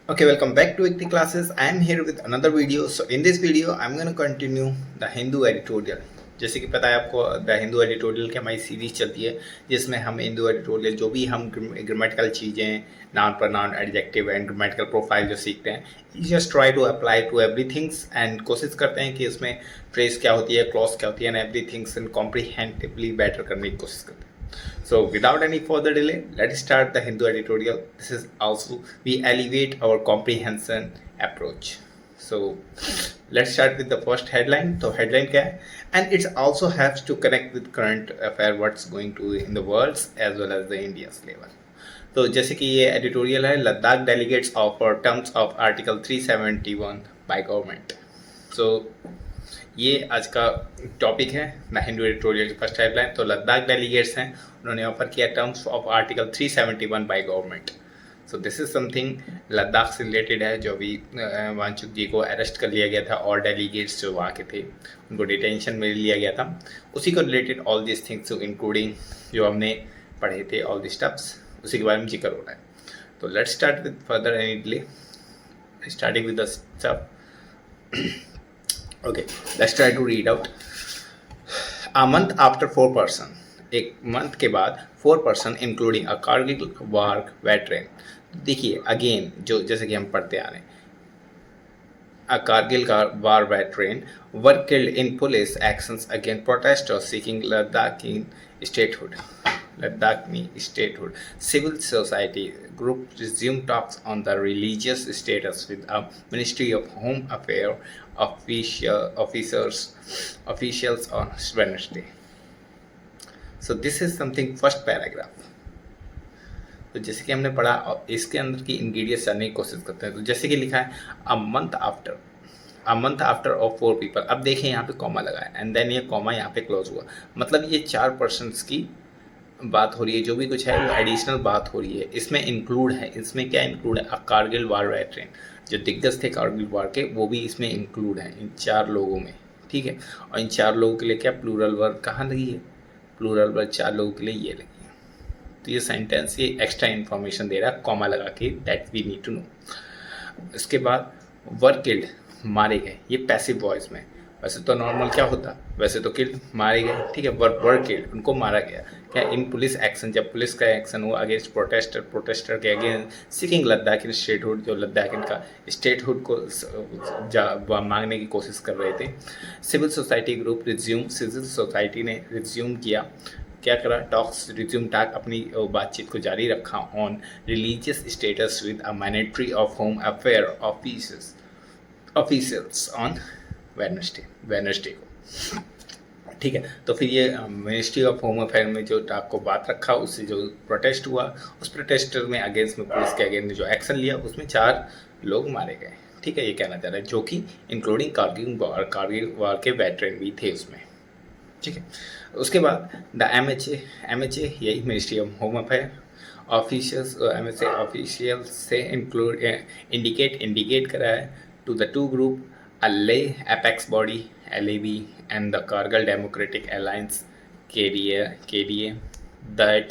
Okay, welcome back to Ikti Classes. I am here with another video. So in this video, I'm going to continue the Hindu editorial. जैसे कि पता है आपको the Hindu editorial की हमारी series चलती है जिसमें हम हिंदू एडिटोरियल जो भी हम ग्रामेटिकल चीज़ें noun pronoun adjective and grammatical profile जो सीखते हैं just try to apply to everythings and कोशिश करते हैं कि उसमें फ्रेज क्या होती है क्लॉज क्या होती है and everything's and comprehensively better करने की कोशिश करते हैं. So without any further delay, let's start the Hindu editorial. This is also we elevate our comprehension approach. So let's start with the first headline. So headline क्या है? And it also has to connect with current affair what's going to in the world as well as the India's level. तो जैसे कि ये editorial है Ladakh delegates offer terms of article 371 by government. So ये आज का टॉपिक है the Hindu editorial की फर्स्ट हेडलाइन. तो लद्दाख डेलीगेट्स हैं उन्होंने ऑफर किया terms of article 371 by government. So this is something Ladakh से रिलेटेड है जो अभी वांगचुक जी को अरेस्ट कर लिया गया था और डेलीगेट्स जो वहाँ के थे उनको डिटेंशन में लिया गया था उसी को related all this things including जो हमने पढ़े थे ऑल दिस स्टेप्स उसी के बारे में जिक्र हो रहा है. तो let's start with further any delay starting with the stuff. Okay, let's try to read out. A month after 4 person, एक मंथ के बाद 4 person including a Kargil war veteran. देखिए अगेन जो जैसे कि हम पढ़ते आ रहे हैं a Kargil war veteran were killed in police actions against protesters seeking Ladakhi statehood. Civil society group resumed talks on the religious status with a Ministry of Home Affairs officials on Wednesday. So this is something first paragraph. तो जैसे कि हमने पढ़ा इसके अंदर की ingredients जानने की कोशिश करते हैं. तो जैसे कि लिखा है a month after of 4 people. अब देखें यहाँ पे कॉमा लगा है एंड देन ये कॉमा यहाँ पे क्लोज हुआ. मतलब ये 4 पर्सन्स की बात हो रही है. जो भी कुछ है वो एडिशनल बात हो रही है. इसमें इंक्लूड है. इसमें क्या इंक्लूड है? कारगिल वार वेटरन जो दिग्गज थे कारगिल वार के वो भी इसमें इंक्लूड हैं इन 4 लोगों में. ठीक है. और इन 4 लोगों के लिए क्या प्लूरल वर्ब कहाँ लगी है? प्लूरल वर्ब 4 लोगों के लिए ये लगी. तो ये सेंटेंस ये एक्स्ट्रा इन्फॉर्मेशन दे रहा है कॉमा लगा के that we need to know. इसके बाद वर किल्ड मारे गए. ये पैसिव वॉइस में वैसे तो नॉर्मल क्या होता वैसे तो किल्ड मारे गए. ठीक है. वर किल्ड उनको मारा गया क्या इन पुलिस एक्शन जब पुलिस का एक्शन हुआ अगेंस्ट प्रोटेस्टर के अगेंस्ट सीकिंग लद्दाख इन स्टेटहुड जो लद्दाख इनका स्टेटहुड को मांगने की कोशिश कर रहे थे. Civil society group civil society ने रिज्यूम किया क्या करा टॉक्स रिज्यूम टॉक अपनी बातचीत को जारी रखा on religious status with a ministry of home affair officials on Wednesday को. ठीक है. तो फिर ये मिनिस्ट्री ऑफ होम अफेयर में जो टॉक को बात रखा उससे जो प्रोटेस्ट हुआ उस प्रोटेस्टर में अगेंस्ट में पुलिस के अगेंस्ट जो एक्शन लिया उसमें 4 लोग मारे गए. ठीक है. ये कहना चाह रहा है जो कि इंक्लूडिंग कारगिल वार के वेटरन भी थे उसमें. ठीक है. उसके बाद द MHA यही ministry of home affair officials MHA officials से इंडिकेट करा है टू द 2 ग्रुप अले apex body LAB and the Kargil Democratic Alliance KDA that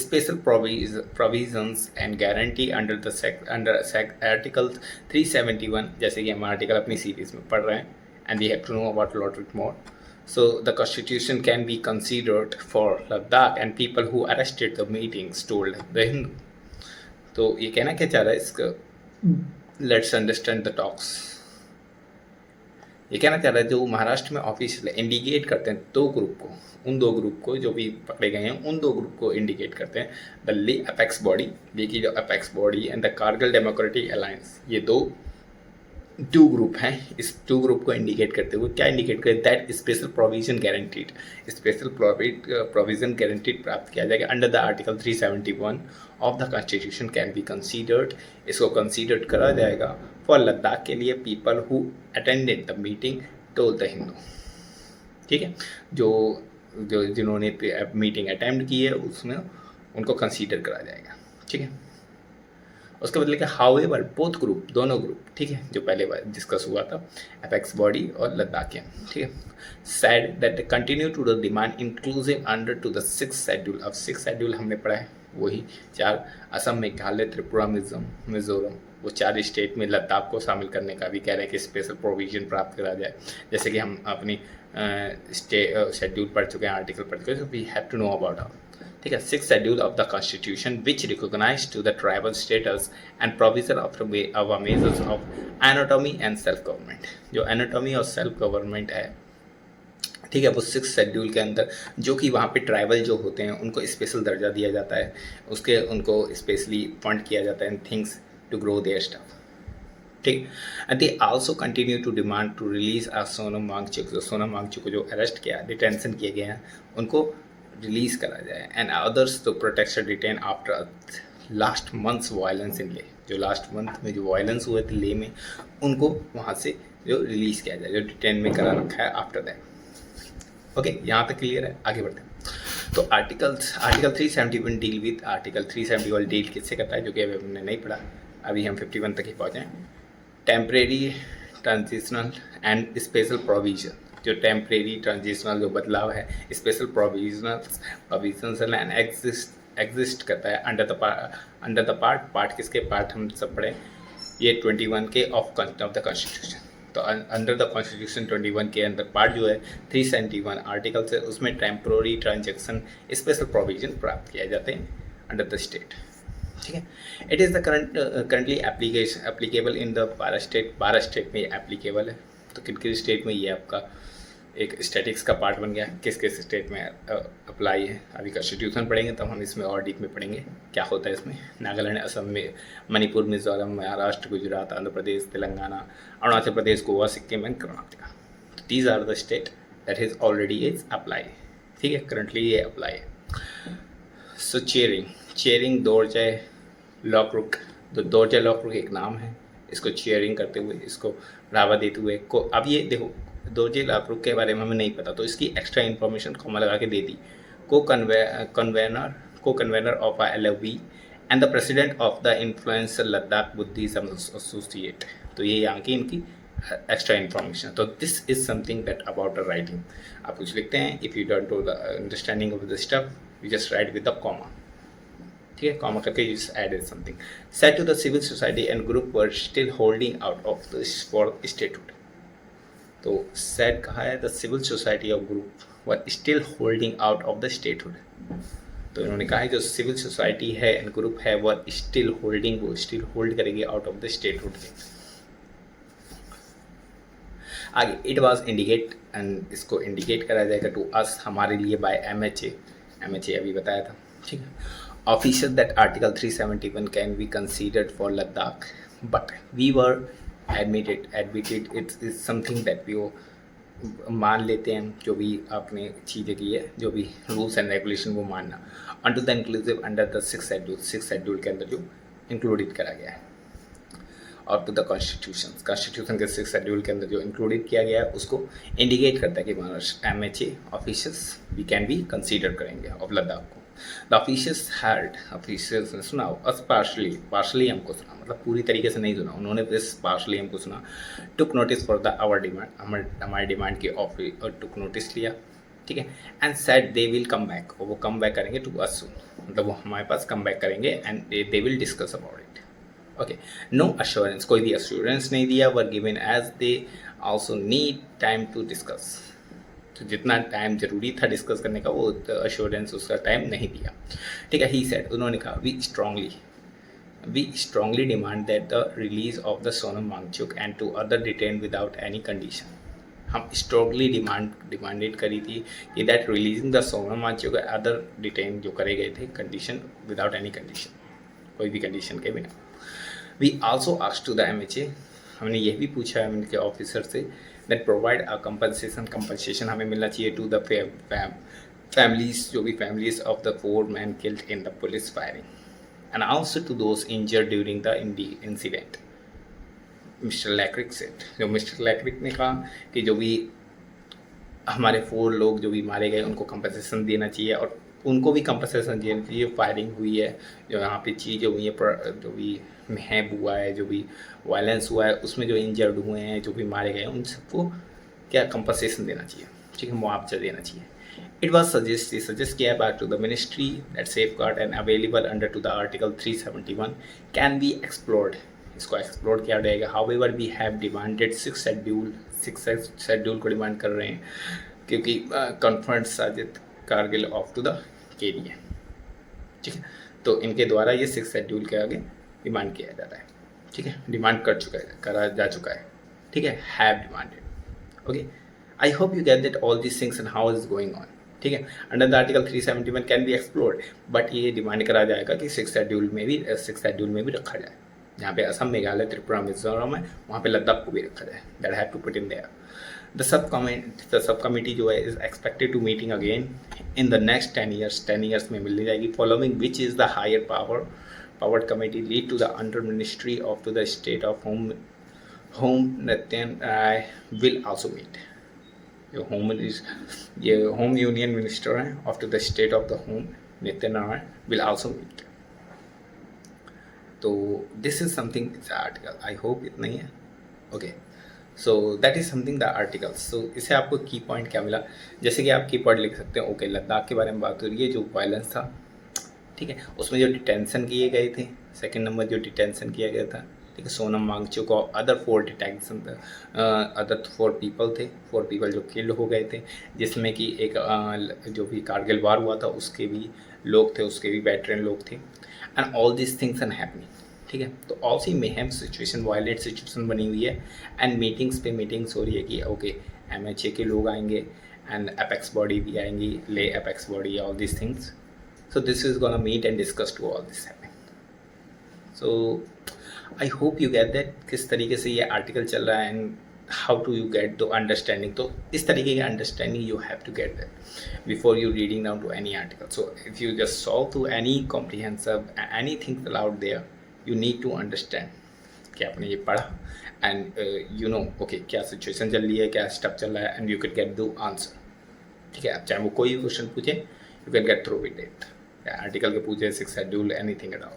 special provisions and guarantee under Article 371 जैसे कि हम आर्टिकल अपनी सीरीज में पढ़ रहे हैं and we have to know about a lot more. So the constitution can be considered for Ladakh and people who arrested the meetings told the Hindu. तो ये कहना क्या चाह रहा है इसका let's understand the talks. ये कहना चाह रहा है जो महाराष्ट्र में ऑफिशियल इंडिकेट करते हैं 2 ग्रुप को उन 2 ग्रुप को जो भी पकड़े गए हैं उन 2 ग्रुप को इंडिकेट करते हैं द ले अपेक्स बॉडी देखिए जो apex body and the Kargil democratic alliance ये 2 ग्रुप हैं. इस 2 ग्रुप को इंडिकेट करते हुए क्या इंडिकेट करें दैट स्पेशल प्रोविजन गारंटीड प्राप्त किया जाएगा under the article 371 of the constitution can be considered. इसको कंसीडर्ड करा जाएगा फॉर लद्दाख के लिए people who attended the meeting told the Hindu. ठीक है. जो जिन्होंने मीटिंग अटेंड की है उसमें उनको कंसीडर करा जाएगा. ठीक है. उसके बदले के हाउएवर बोथ ग्रुप दोनों ग्रुप. ठीक है. जो पहले डिस्कस हुआ था अपेक्स बॉडी और लद्दाखियन. ठीक है. said that they continue to the demand inclusive under to the 6th schedule. अब 6th schedule हमने पढ़ा है वही 4 असम, मेघालय, त्रिपुरा, मिज़ोरम वो 4 स्टेट में लद्दाख को शामिल करने का भी कह रहे हैं कि स्पेशल प्रोविज़न प्राप्त करा जाए। जैसे कि हम अपनी शेड्यूल पढ़ चुके हैं, आर्टिकल पढ़ चुके हैं, so we have to know about ठीक है। 6th schedule of the constitution which recognise to the tribal status and provision of measures of anatomy and self government. जो एनाटॉमी और सेल्फ गवर्नमेंट है, ठीक है, वो 6th शेड्यूल के अंदर जो कि वहाँ पे ट्राइबल जो होते हैं उनको स्पेशल दर्जा दिया जाता है, उसके उनको स्पेशली फंड किया जाता है in things to grow their stuff, ठीक। And they also continue to demand to release Sonam Wangchuk. जो सोनम वांगचुक को जो अरेस्ट किया, डिटेंशन किए गए हैं, उनको रिलीज करा जाए। And others to protection detain after last months violence in Leh. जो लास्ट मंथ में जो वायलेंस हुए थे ले में, उनको वहाँ से जो रिलीज़ किया जाए, जो डिटेन में करा रखा है आफ्टर दैट। ओके, यहाँ तक क्लियर है, आगे बढ़ते हैं। तो article 371 deal with article 371 deal किससे करता है, जो कि अभी हमने नहीं पढ़ा, अभी हम 51 तक ही पहुँचे हैं। Temporary, transitional and special provision. जो टेम्परेरी, ट्रांजिशनल जो बदलाव है, स्पेशल प्रोविजन एंड एग्जिस्ट करता है अंडर द पार्ट किसके पार्ट हम सब पढ़े, ये 21 के ऑफ द कॉन्स्टिट्यूशन। तो अंडर द कॉन्स्टिट्यूशन 21 के अंदर पार्ट जो है 371 आर्टिकल से, उसमें टेम्पोररी ट्रांजेक्शन स्पेशल प्रोविजन प्राप्त किए जाते हैं अंडर द स्टेट, ठीक है। It is the currently applicable in the 12 state में एप्लीकेबल है। तो किन किन स्टेट में ये आपका एक स्टैटिक्स का पार्ट बन गया, किस किस स्टेट में अप्लाई है। अभी कॉन्स्टिट्यूशन पढ़ेंगे तब हम इसमें और डीप में पढ़ेंगे क्या होता है इसमें। नागालैंड, असम में, मणिपुर, मिजोरम, महाराष्ट्र, गुजरात, आंध्र प्रदेश, तेलंगाना, अरुणाचल प्रदेश, गोवा, सिक्किम एंड कर्नाटका। तो these are the state that is already is apply, ठीक है, करंटली ये अप्लाई है। So chairing Dorjay Lakruk. तो दोरजे लॉकरुक एक नाम है, इसको चेयरिंग करते हुए, इसको बढ़ावा देते हुए को, अब ये देखो दोरजे लॉकरुक के बारे में हमें नहीं पता, तो इसकी एक्स्ट्रा इन्फॉर्मेशन कॉमा लगा के दे दी। को convenor of LFB and the president of the influencer Ladakh Buddhism associate. तो ये यहाँ की इनकी एक्स्ट्रा इन्फॉर्मेशन। तो this is something that about the writing. आप कुछ लिखते हैं, if you don't know the understanding of the stuff, you just write with the comma, ठीक है, कॉमा करके you just add something. Said to the civil society and group were still holding out of this for statehood. तो said कहा है the civil society of group were still holding out of the statehood. तो इन्होंने कहा है जो civil society है and group है वह स्टिल होल्डिंग, वो स्टिल होल्ड करेगी आउट ऑफ द स्टेटहुड के। आगे इट वाज इंडिकेट, एंड इसको इंडिकेट करा जाएगा टू अस, हमारे लिए, बाय MHA अभी बताया था, ठीक है। Official that article 371 can be considered for Ladakh but we were admitted it is something that we वो मान लेते हैं, जो भी आपने चीज़ें की है, जो भी रूल्स एंड रेगुलेशन वो मानना। Under the inclusive under the 6th schedule के अंदर जो इंक्लूडेड करा गया है, और टू द कॉन्स्टिट्यूशन के 6th शेड्यूल के अंदर जो इंक्लूडेड किया गया है उसको इंडिकेट करता है कि Maharashtra MHA officials we can be consider करेंगे ऑफ लद्दाख को। द ऑफिशियल्स ने सुना अस पार्शली हमको सुना, मतलब पूरी तरीके से नहीं सुना उन्होंने, बस पार्शली हमको सुना। Took notice for the our demand, हमारी डिमांड की और टुक नोटिस लिया, ठीक है। And said they will come back, और वो कम बैक करेंगे टू अस सून, मतलब वो हमारे पास कम बैक करेंगे and they will discuss about it. Okay, no assurance, कोई भी अश्योरेंस नहीं दिया, were given as they also need time to discuss. तो जितना टाइम जरूरी था डिस्कस करने का वो अश्योरेंस उसका टाइम नहीं दिया, ठीक है। ही सेड, उन्होंने कहा we strongly demand that the release of the Sonam Wangchuk and to other detain without any condition. हम स्ट्रांगली डिमांडेड करी थी कि that releasing the Sonam Wangchuk other detain जो करे गए थे कंडीशन विदाउट एनी कंडीशन, कोई भी कंडीशन के बिना। We also asked to the MHA, हमने यह भी पूछा है उनके ऑफिसर से, दैट प्रोवाइड अ कंपनसेशन हमें मिलना चाहिए टू द फैमिलीज, जो भी families of the 4 men killed in the police firing and also to those injured during the incident. Mister Lakruk said, जो मिस्टर लैक्रिक ने कहा कि जो भी हमारे 4 लोग जो भी मारे गए उनको कंपनसेशन देना चाहिए, और उनको भी कंपनसेशन देना चाहिए। फायरिंग हुई है, जो यहाँ पे चीज़ें हुई है, जो भी महब हुआ है, जो भी वायलेंस हुआ है, उसमें जो इंजर्ड हुए हैं, जो भी मारे गए, उन सबको क्या कंपनसेशन देना चाहिए, ठीक है, मुआवजा देना चाहिए। It was suggest किया back to the ministry that safeguard and available under to the article 371 can be explored. इसको एक्सप्लोर किया जाएगा. However, we have demanded six schedule को डिमांड कर रहे हैं क्योंकि confront Sajjad Kargili of to the KDA. ठीक है, तो इनके द्वारा ये 6 शेड्यूल के आगे डिमांड किया जा रहा है. ठीक है, डिमांड करा जा चुका है. ठीक है, have demanded. Okay, I hope you get that all this things and how is going on. ठीक है, under the article 371 can B explored, but ये डिमांड करा जाएगा कि 6 शेड्यूल में भी रखा जाए. जहाँ पे असम, मेघालय, त्रिपुरा, मिजोरम है, वहाँ पे लद्दाख को भी रखा जाए. That have to put in there. The subcommittee जो है is expected to meeting again in the next 10 years. 10 years में मिलने जाएगी. Following which is the higher powered committee lead to the under ministry of to the state of home Nityan Rai will also meet. ये home union minister है of to the state of the home Nityan Rai will also meet. तो this is something is article. I hope इतना ही है. Okay. So that is something the article. So इसे आपको की point क्या मिला, जैसे कि आप की पॉइंट लिख सकते हैं. ओके, लद्दाख के बारे में बात हो रही है, जो वायलेंस था. ठीक है, उसमें जो डिटेंशन किए गए थे, सेकंड नंबर जो डिटेंशन किया गया था. ठीक है, सोनम वांगचुक और अदर 4 डिटेंशन अदर 4 पीपल थे. 4 पीपल जो किल्ड हो गए थे, जिसमें कि एक जो भी कारगिल वार हुआ था उसके भी लोग थे, उसके भी वेटरन लोग थे. And all this things and happening. ठीक है, तो also mayhem situation, violent situation बनी हुई है. एंड मीटिंग्स हो रही है कि ओके MHA के लोग आएंगे एंड अपेक्स बॉडी भी आएंगी, ले apex body, all this things. So this is gonna meet and discuss to all this happening. So I hope you get that किस तरीके से ये आर्टिकल चल रहा है and how to you get the understanding. तो इस तरीके की understanding you have to get that before you reading down to any article. So if you just solve to any comprehensive any thing out there, you need to understand कि आपने ये पढ़ा and you know okay क्या situation चल रही है, क्या step चल रहा है, and you can get the answer. ठीक है, आप चाहे वो कोई क्वेश्चन पूछे, you can get through with it. Article के पूछे, 6 schedule, anything at all.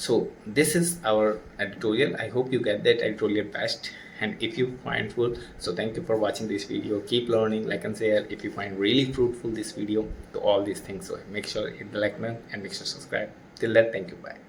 So this is our editorial. I hope you get that editorial best. And if you find fruit, so thank you for watching this video. Keep learning, like and share. If you find really fruitful this video to all these things, so make sure hit the like button and make sure subscribe. Till that, thank you, bye.